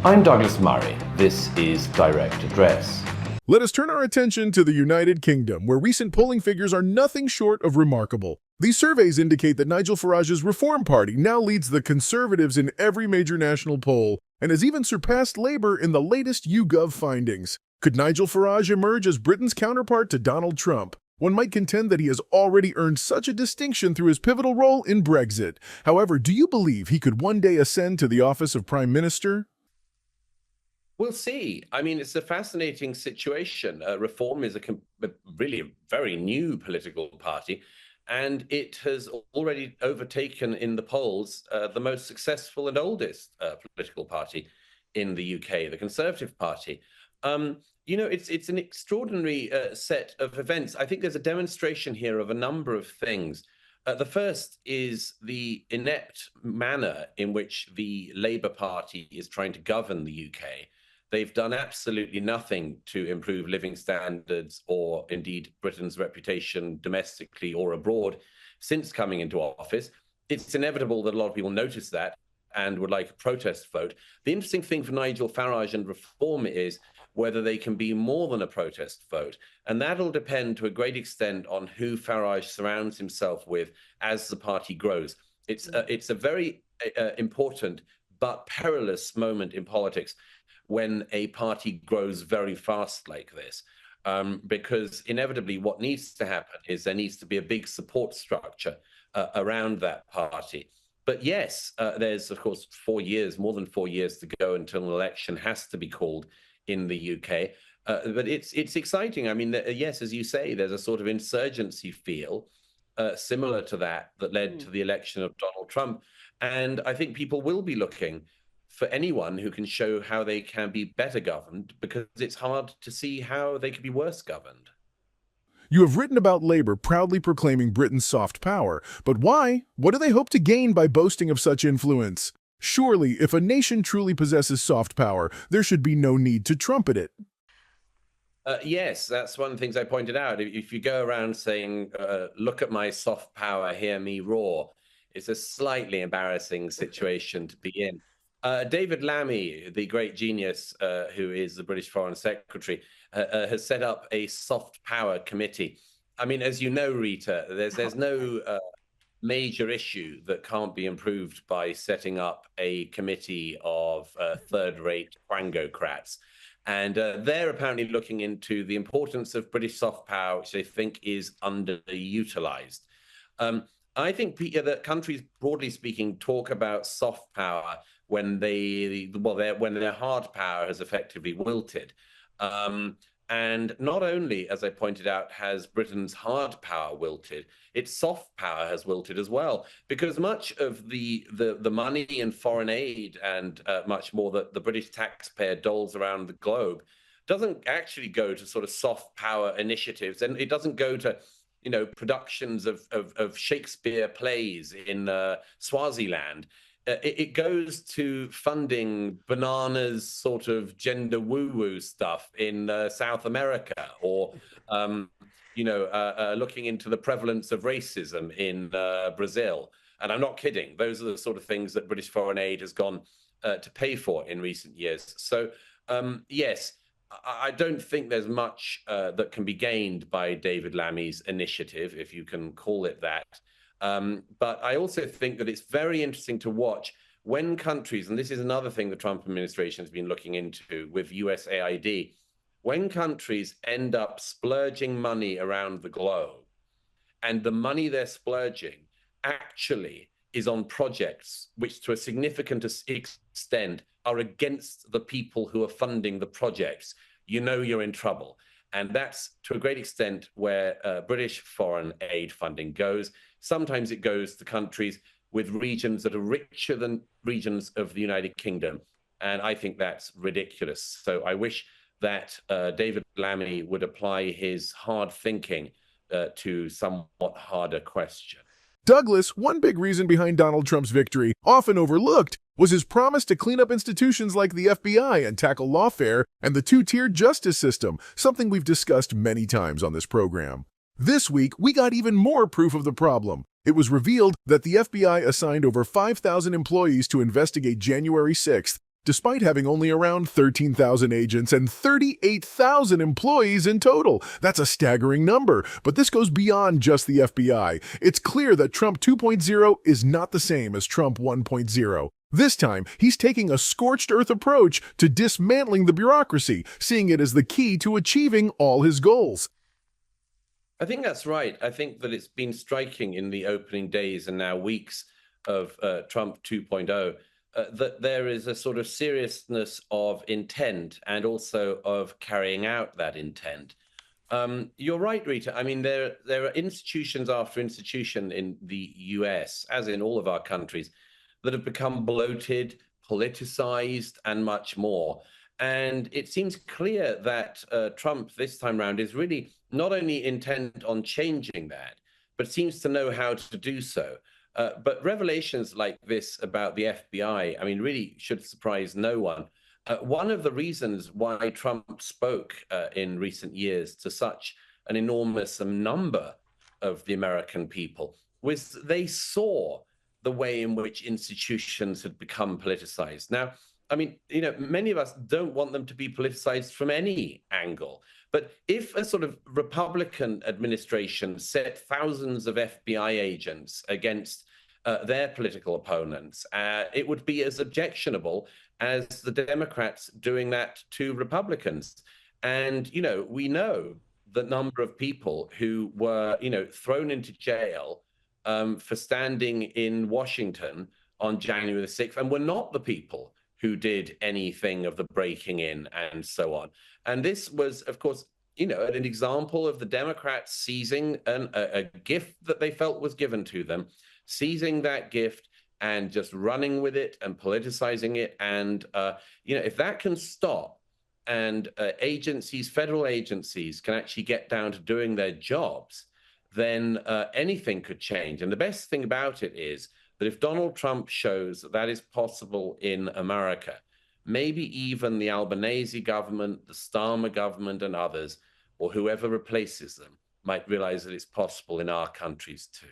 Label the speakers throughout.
Speaker 1: I'm Douglas Murray. This is Direct Address.
Speaker 2: Let us turn our attention to the United Kingdom, where recent polling figures are nothing short of remarkable. These surveys indicate that Nigel Farage's Reform Party now leads the Conservatives in every major national poll and has even surpassed Labour in the latest YouGov findings. Could Nigel Farage emerge as Britain's counterpart to Donald Trump? One might contend that he has already earned such a distinction through his pivotal role in Brexit. However, do you believe he could one day ascend to the office of Prime Minister?
Speaker 3: We'll see. I mean, it's a fascinating situation. Reform is really a very new political party, and it has already overtaken in the polls the most successful and oldest political party in the UK, the Conservative Party. It's an extraordinary set of events. I think there's a demonstration here of a number of things. The first is the inept manner in which the Labour Party is trying to govern the UK. They've done absolutely nothing to improve living standards or indeed Britain's reputation domestically or abroad since coming into office. It's inevitable that a lot of people notice that and would like a protest vote. The interesting thing for Nigel Farage and Reform is whether they can be more than a protest vote. And that'll depend to a great extent on who Farage surrounds himself with as the party grows. It's a very important but perilous moment in politics when a party grows very fast like this, because inevitably what needs to happen is there needs to be a big support structure around that party. But yes, there's, of course, 4 years, more than 4 years to go until an election has to be called in the UK. But it's exciting. I mean, yes, as you say, there's a sort of insurgency feel similar to that led to the election of Donald Trump. And I think people will be looking for anyone who can show how they can be better governed, because it's hard to see how they could be worse governed.
Speaker 2: You have written about Labour proudly proclaiming Britain's soft power, but why? What do they hope to gain by boasting of such influence? Surely, if a nation truly possesses soft power, there should be no need to trumpet it.
Speaker 3: Yes, that's one of the things I pointed out. If you go around saying, look at my soft power, hear me roar, it's a slightly embarrassing situation to be in. David Lammy, the great genius who is the British Foreign Secretary, has set up a soft power committee. I mean, as you know, Rita, there's no major issue that can't be improved by setting up a committee of third-rate quangocrats. And they're apparently looking into the importance of British soft power, which they think is underutilized. I think that countries, broadly speaking, talk about soft power when when their hard power has effectively wilted. And not only, as I pointed out, has Britain's hard power wilted, its soft power has wilted as well, because much of the money and foreign aid and much more that the British taxpayer doles around the globe doesn't actually go to sort of soft power initiatives, and it doesn't go to productions of Shakespeare plays in Swaziland. It goes to funding bananas sort of gender woo-woo stuff in South America, or looking into the prevalence of racism in Brazil. And I'm not kidding. Those are the sort of things that British foreign aid has gone to pay for in recent years. So yes, I don't think there's much that can be gained by David Lammy's initiative, if you can call it that. But I also think that it's very interesting to watch when countries, and this is another thing the Trump administration has been looking into with USAID, when countries end up splurging money around the globe, and the money they're splurging actually is on projects which to a significant extent are against the people who are funding the projects, you're in trouble. And that's to a great extent where British foreign aid funding goes. Sometimes it goes to countries with regions that are richer than regions of the United Kingdom. And I think that's ridiculous. So I wish that David Lammy would apply his hard thinking to somewhat harder question.
Speaker 2: Douglas, one big reason behind Donald Trump's victory, often overlooked, was his promise to clean up institutions like the FBI and tackle lawfare and the two-tiered justice system, something we've discussed many times on this program. This week, we got even more proof of the problem. It was revealed that the FBI assigned over 5,000 employees to investigate January 6th, despite having only around 13,000 agents and 38,000 employees in total. That's a staggering number, but this goes beyond just the FBI. It's clear that Trump 2.0 is not the same as Trump 1.0. This time, he's taking a scorched earth approach to dismantling the bureaucracy, seeing it as the key to achieving all his goals.
Speaker 3: I think that's right. I think that it's been striking in the opening days and now weeks of Trump 2.0 that there is a sort of seriousness of intent and also of carrying out that intent. You're right, Rita. I mean, there are institutions after institution in the US, as in all of our countries, that have become bloated, politicized, and much more. And it seems clear that Trump this time round is really not only intent on changing that, but seems to know how to do so. But revelations like this about the FBI, I mean, really should surprise no one. One of the reasons why Trump spoke in recent years to such an enormous number of the American people was they saw the way in which institutions had become politicized. Now, I mean, many of us don't want them to be politicized from any angle. But if a sort of Republican administration set thousands of FBI agents against their political opponents, it would be as objectionable as the Democrats doing that to Republicans. And, we know the number of people who were, thrown into jail for standing in Washington on January the 6th, and were not the people who did anything of the breaking in and so on. And this was, of course, an example of the Democrats seizing a gift that they felt was given to them, seizing that gift and just running with it and politicizing it. And, if that can stop and federal agencies can actually get down to doing their jobs, then anything could change. And the best thing about it is that if Donald Trump shows that is possible in America, maybe even the Albanese government, the Starmer government, and others, or whoever replaces them, might realize that it's possible in our countries too.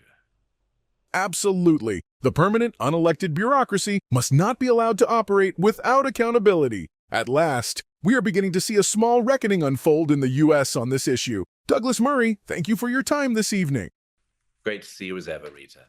Speaker 2: Absolutely. The permanent, unelected bureaucracy must not be allowed to operate without accountability. At last, we are beginning to see a small reckoning unfold in the U.S. on this issue. Douglas Murray, thank you for your time this evening.
Speaker 3: Great to see you as ever, Rita.